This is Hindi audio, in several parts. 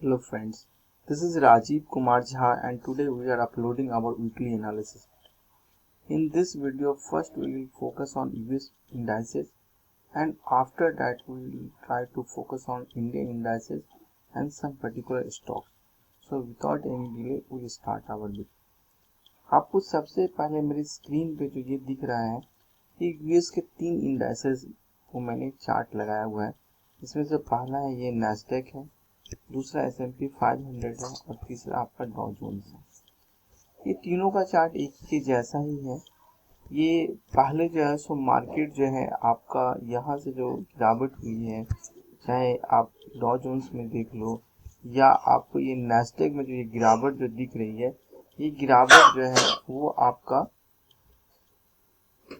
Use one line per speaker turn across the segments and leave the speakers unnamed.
Hello friends, this is Rajiv Kumar Jha and today we are uploading our weekly analysis. In this video, first we will focus on US indices and after that we will try to focus on Indian indices and some particular stocks. So without any delay, we will start our video. आपको सबसे पहले मेरी स्क्रीन पे जो ये दिख रहा है ये यूएस के 3 इंडाइसेस को मैंने चार्ट लगाया हुआ है। इसमें से पहला है ये नैस्डैक है, दूसरा S&P 500 है और तीसरा आपका डॉ जोन्स है। ये तीनों का चार्ट एक के जैसा ही है। ये पहले जो है सो मार्केट जो है आपका यहाँ से जो गिरावट हुई है, चाहे आप डॉ जोन्स में देख लो या आपको ये नैस्डैक में जो ये गिरावट जो दिख रही है, ये गिरावट जो है वो आपका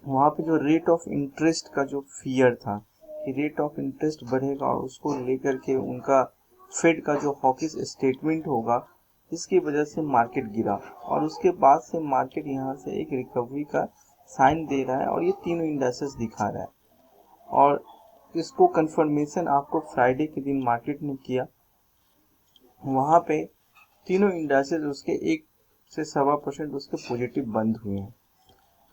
वहाँ पे जो रेट ऑफ इंटरेस्ट का जो फियर था कि रेट ऑफ इंटरेस्ट बढ़ेगा और उसको लेकर के उनका फेड का जो हॉकिश स्टेटमेंट होगा, इसकी वजह से मार्केट गिरा और उसके बाद से मार्केट यहाँ से एक रिकवरी का साइन दे रहा है और ये तीनों इंडाइसेस दिखा रहा है। और इसको कंफर्मेशन आपको फ्राइडे के दिन मार्केट ने किया। वहाँ पे तीनों इंडाइसेस उसके 1 से 1.25% उसके पॉजिटिव बंद हुए हैं।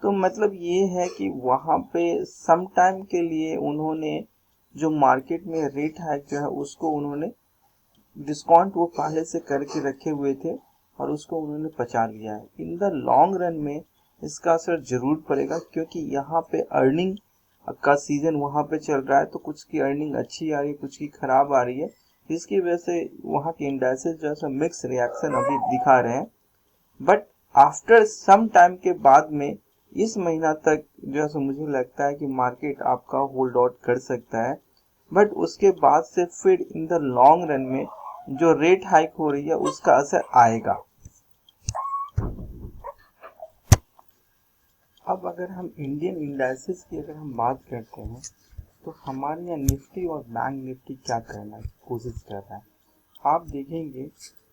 तो मतलब ये है कि वहाँ पे सम टाइम के लिए उन्होंने जो मार्केट में रेट हाइक जो है उसको उन्होंने डिस्काउंट वो पहले से करके रखे हुए थे और उसको उन्होंने पचा लिया है। इन द लॉन्ग रन में इसका असर जरूर पड़ेगा क्योंकि यहाँ पे अर्निंग का सीजन वहाँ पे चल रहा है, तो कुछ की अर्निंग अच्छी आ रही है, कुछ की खराब आ रही है, जिसकी वजह से वहाँ के इंडाइसेस जो है मिक्स रिएक्शन अभी दिखा रहे हैं। बट आफ्टर सम टाइम के बाद में इस महीना तक जो है मुझे लगता है कि मार्केट आपका होल्ड आउट कर सकता है। बट उसके बाद से फिर इन द लॉन्ग रन में जो रेट हाइक हो रही है उसका असर आएगा। अब अगर हम इंडियन इंडाइसेस की अगर हम बात करते हैं तो हमारे यहाँ निफ्टी और बैंक निफ्टी क्या करना की कोशिश कर रहा है। आप देखेंगे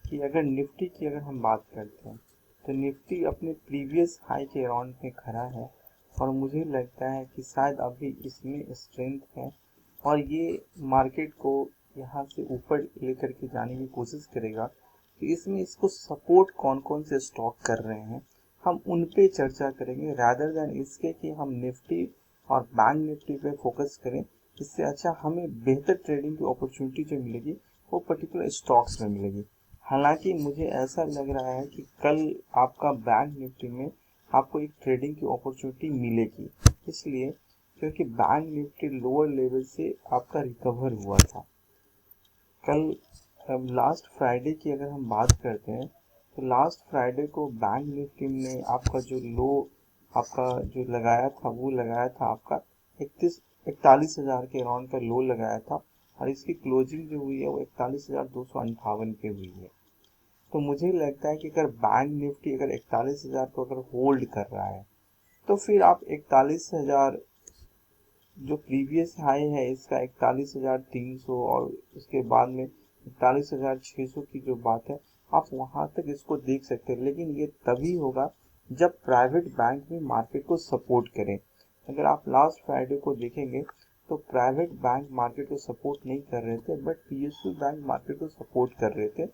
कि अगर निफ्टी की अगर हम बात करते हैं तो निफ्टी अपने प्रीवियस हाई के अराउंड में खड़ा है और मुझे लगता है कि शायद अभी इसमें स्ट्रेंथ है और ये मार्केट को यहाँ से ऊपर लेकर के जाने की कोशिश करेगा। तो इसमें इसको सपोर्ट कौन कौन से स्टॉक कर रहे हैं हम उन पे चर्चा करेंगे, रादर देन इसके कि हम निफ्टी और बैंक निफ्टी पे फोकस करें। इससे अच्छा हमें बेहतर ट्रेडिंग की अपॉर्चुनिटी जो मिलेगी वो पर्टिकुलर स्टॉक्स में मिलेगी। हालांकि मुझे ऐसा लग रहा है कि कल आपका बैंक निफ्टी में आपको एक ट्रेडिंग की अपॉर्चुनिटी मिलेगी, इसलिए क्योंकि बैंक निफ्टी लोअर लेवल से आपका रिकवर हुआ था। कल लास्ट फ्राइडे की अगर हम बात करते हैं तो लास्ट फ्राइडे को बैंक निफ्टी ने आपका जो लो आपका जो लगाया था वो लगाया था आपका 41,000 के अराउंड का लो लगाया था और इसकी क्लोजिंग जो हुई है वो 41,258 पे हुई है। तो मुझे लगता है कि अगर बैंक निफ्टी अगर 41,000 को अगर होल्ड कर रहा है तो फिर आप 41,000 जो प्रीवियस हाई है इसका 41,300 और उसके बाद में 41,600 की जो बात है आप वहां तक इसको देख सकते हैं। लेकिन ये तभी होगा जब प्राइवेट बैंक भी मार्केट को सपोर्ट करें। अगर आप लास्ट फ्राइडे को देखेंगे तो प्राइवेट बैंक मार्केट को सपोर्ट नहीं कर रहे थे बट पीएसयू बैंक मार्केट को सपोर्ट कर रहे थे,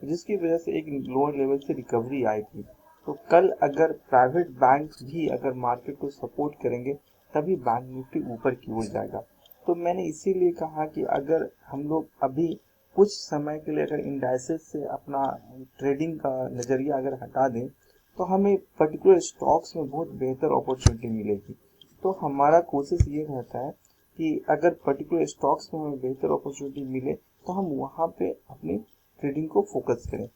जिसकी वजह से एक लोअर लेवल से रिकवरी आई थी। तो कल अगर प्राइवेट बैंक भी अगर मार्केट को सपोर्ट करेंगे तभी बैंक निफ्टी ऊपर की ओर जाएगा। तो मैंने इसीलिए कहा कि अगर हम लोग अभी कुछ समय के लिए अगर इंडाइसेस से अपना ट्रेडिंग का नज़रिया अगर हटा दें तो हमें पर्टिकुलर स्टॉक्स में बहुत बेहतर अपॉर्चुनिटी मिलेगी। तो हमारा कोशिश ये रहता है कि अगर पर्टिकुलर स्टॉक्स में हमें बेहतर अपॉर्चुनिटी मिले तो हम वहाँ पे अपनी ट्रेडिंग को फोकस करें।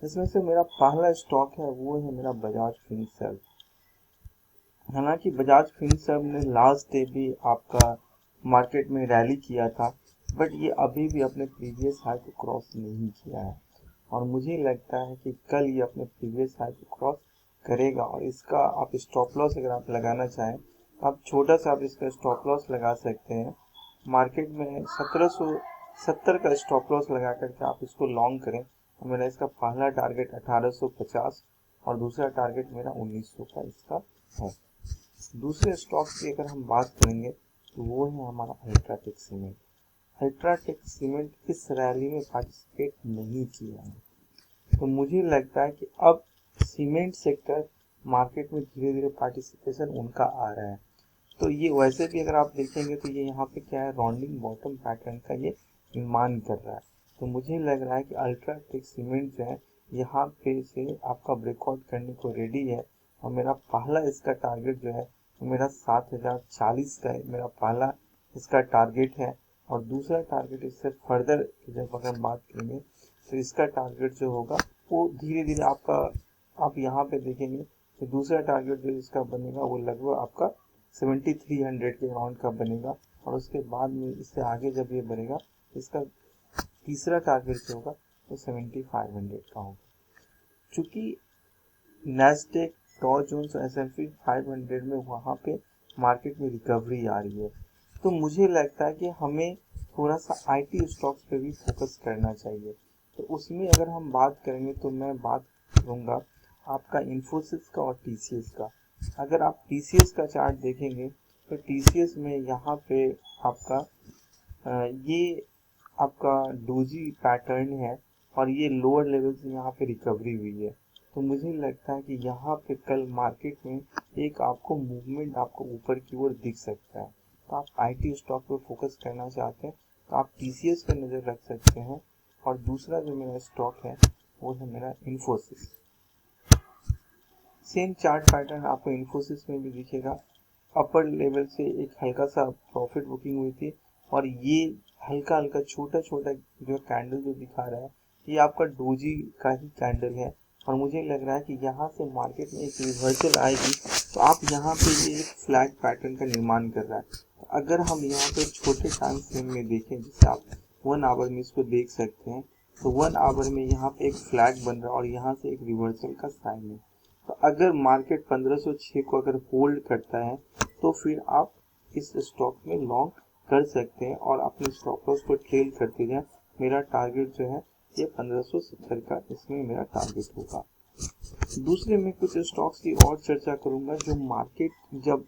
इसमें से मेरा पहला स्टॉक है वो है मेरा बजाज फिनसर्व। हालांकि बजाज फिनसर्व ने लास्ट डे भी आपका मार्केट में रैली किया था बट ये अभी भी अपने प्रीवियस हाई को क्रॉस नहीं किया है और मुझे लगता है कि कल ये अपने प्रीवियस हाई को क्रॉस करेगा और इसका आप स्टॉप लॉस अगर आप लगाना चाहें तो आप छोटा सा आप इसका स्टॉप लॉस लगा सकते हैं। मार्केट में 1770 का स्टॉप लॉस लगा करके आप इसको लॉन्ग करें। तो मेरा इसका पहला टारगेट 1850 और दूसरा टारगेट मेरा 1900 का इसका है। दूसरे स्टॉक की अगर हम बात करेंगे तो वो है हमारा अल्ट्राटेक सीमेंट। अल्ट्राटेक सीमेंट इस रैली में पार्टिसिपेट नहीं किया है। तो मुझे लगता है कि अब सीमेंट सेक्टर मार्केट में धीरे धीरे पार्टिसिपेशन उनका आ रहा है। तो ये वैसे भी अगर आप देखेंगे तो ये यहाँ पे क्या है, राउंडिंग बॉटम पैटर्न का ये निर्माण कर रहा है। तो मुझे लग रहा है कि अल्ट्राटेक सीमेंट जो है यहाँ पे से आपका ब्रेकआउट करने को रेडी है। और मेरा पहला इसका टारगेट जो है मेरा 7040 का मेरा पहला इसका टारगेट है। और दूसरा टारगेट इससे फर्दर जब अगर बात करेंगे तो इसका टारगेट जो होगा वो धीरे धीरे आपका, आप यहाँ पे देखेंगे तो दूसरा टारगेट जो इसका बनेगा वो लगभग आपका 7300 के अराउंड का बनेगा। और उसके बाद में इससे आगे जब ये बनेगा इसका तीसरा टारगेट जो होगा वो 7500 का होगा। चूंकि नैस्डैक, डॉ जोन्स और S&P 500 में वहाँ पे मार्केट में रिकवरी आ रही है, तो मुझे लगता है कि हमें थोड़ा सा IT स्टॉक्स पे भी फोकस करना चाहिए। तो उसमें अगर हम बात करेंगे तो मैं बात करूँगा आपका इन्फोसिस का और TCS का। अगर आप TCS का चार्ट देखेंगे तो TCS में यहाँ पे आपका ये आपका डोजी पैटर्न है और ये लोअर लेवल से यहाँ पे रिकवरी हुई है। तो मुझे लगता है कि यहाँ पे कल मार्केट में एक आपको मूवमेंट आपको ऊपर की ओर दिख सकता है। तो आप IT स्टॉक पे फोकस करना चाहते हैं तो आप TCS पे नज़र रख सकते हैं। और दूसरा जो मेरा स्टॉक है वो है मेरा इन्फोसिस। सेम चार्ट पैटर्न आपको इन्फोसिस में भी दिखेगा। अपर लेवल से एक हल्का सा प्रॉफिट बुकिंग हुई थी और ये हल्का हल्का छोटा छोटा जो कैंडल जो दिखा रहा है ये आपका डोजी का ही कैंडल है। और मुझे लग रहा है कि यहाँ से मार्केट में एक रिवर्सल आएगी तो आप यहाँ पे ये एक फ्लैग पैटर्न का निर्माण कर रहा है। तो अगर हम यहाँ पे छोटे टाइम फ्रेम में देखें, जैसे आप 1 आवर में इसको देख सकते हैं, तो 1 आवर में यहाँ पे एक फ्लैग बन रहा है और यहाँ से एक रिवर्सल का साइन है। तो अगर मार्केट 1506 को अगर होल्ड करता है तो फिर आप इस स्टॉक में लॉन्ग कर सकते हैं और अपने स्टॉप लॉस को ट्रेल करते जाएं। मेरा टारगेट जो है ये 1570 का इसमें मेरा टारगेट होगा। दूसरे में कुछ स्टॉक्स की और चर्चा करूंगा जो मार्केट, जब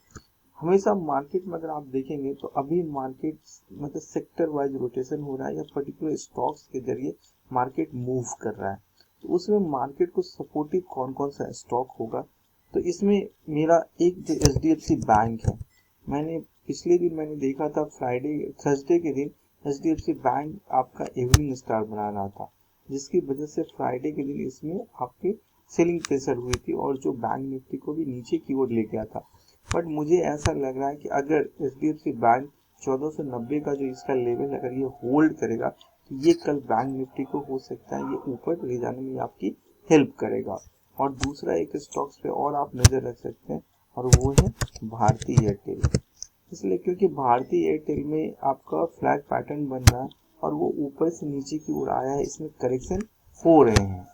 हमेशा मार्केट में अगर आप देखेंगे तो अभी मार्केट मतलब सेक्टर वाइज रोटेशन हो रहा है या पर्टिकुलर स्टॉक्स के जरिए मार्केट मूव कर रहा है। तो उसमें मार्केट को सपोर्टिव कौन कौन सा स्टॉक होगा, तो इसमें मेरा एक जो HDFC बैंक है, मैंने पिछले दिन मैंने देखा था थर्सडे के दिन HDFC बैंक आपका इवनिंग स्टार बना रहा था, जिसकी वजह से फ्राइडे के दिन इसमें आपकी सेलिंग प्रेशर हुई थी और जो बैंक निफ्टी को भी नीचे की ओर ले गया था। बट मुझे ऐसा लग रहा है कि अगर HDFC बैंक 1490 का जो इसका लेवल अगर ये होल्ड करेगा तो ये कल बैंक निफ्टी को हो सकता है ये ऊपर ले जाने में आपकी हेल्प करेगा। और दूसरा एक स्टॉक्स पे और आप नजर रख सकते हैं और वो है भारती एयरटेल। इसलिए क्योंकि भारती एयरटेल में आपका फ्लैग पैटर्न बन रहा है और वो ऊपर से नीचे की ओर आया है, इसमें करेक्शन हो रहे हैं।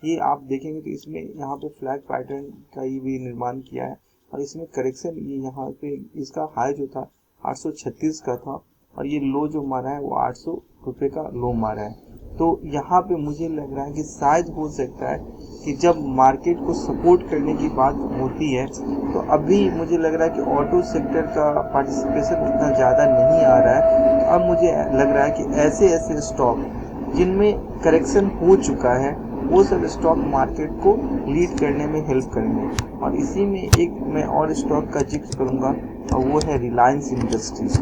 ये आप देखेंगे तो इसमें यहाँ पे फ्लैग पैटर्न का ही भी निर्माण किया है और इसमें करेक्शन ये यहाँ पे इसका हाई जो था 836 का था और ये लो जो मारा है वो 800 रुपये का लो मारा है। तो यहाँ पे मुझे लग रहा है कि शायद हो सकता है कि जब मार्केट को सपोर्ट करने की बात होती है तो अभी मुझे लग रहा है कि ऑटो सेक्टर का पार्टिसिपेशन उतना ज़्यादा नहीं आ रहा है। तो अब मुझे लग रहा है कि ऐसे ऐसे स्टॉक जिनमें करेक्शन हो चुका है वो सब स्टॉक मार्केट को लीड करने में हेल्प करेंगे। और इसी में एक मैं और स्टॉक का जिक्र करूंगा और वो है रिलायंस इंडस्ट्रीज।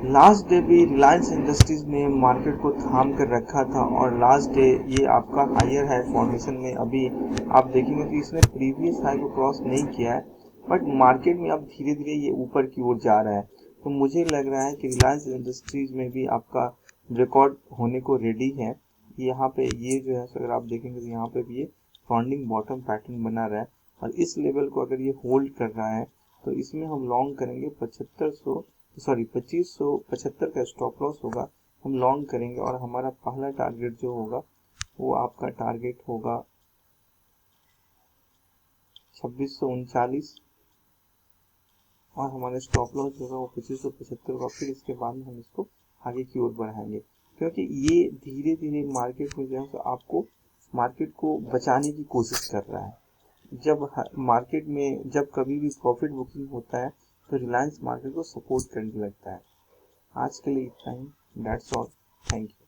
लास्ट डे भी रिलायंस इंडस्ट्रीज ने मार्केट को थाम कर रखा था और लास्ट डे ये आपका हायर हाई फॉर्मेशन में अभी आप देखेंगे तो इसने प्रीवियस हाई को क्रॉस नहीं किया है, बट मार्केट में अब धीरे धीरे ये ऊपर की ओर जा रहा है। तो मुझे लग रहा है कि रिलायंस इंडस्ट्रीज में भी आपका रिकॉर्ड होने को रेडी है। यहाँ पे ये जो है अगर आप देखेंगे तो यहाँ पे भी ये राउंडिंग बॉटम पैटर्न बना रहा है और इस लेवल को अगर ये होल्ड कर रहा है तो इसमें हम लॉन्ग करेंगे 2575 का स्टॉप लॉस होगा, हम लॉन्ग करेंगे और हमारा पहला टारगेट जो होगा वो आपका टारगेट होगा 2639 और हमारा स्टॉप लॉस होगा वो 2575 का। फिर इसके बाद में हम इसको आगे की ओर बढ़ाएंगे क्योंकि ये धीरे धीरे मार्केट में जो है आपको मार्केट को बचाने की कोशिश कर रहा है। जब मार्केट में जब कभी भी प्रॉफिट बुकिंग होता है तो रिलायंस मार्केट को सपोर्ट करने लगता है। आज के लिए इतना ही। That's all. Thank you.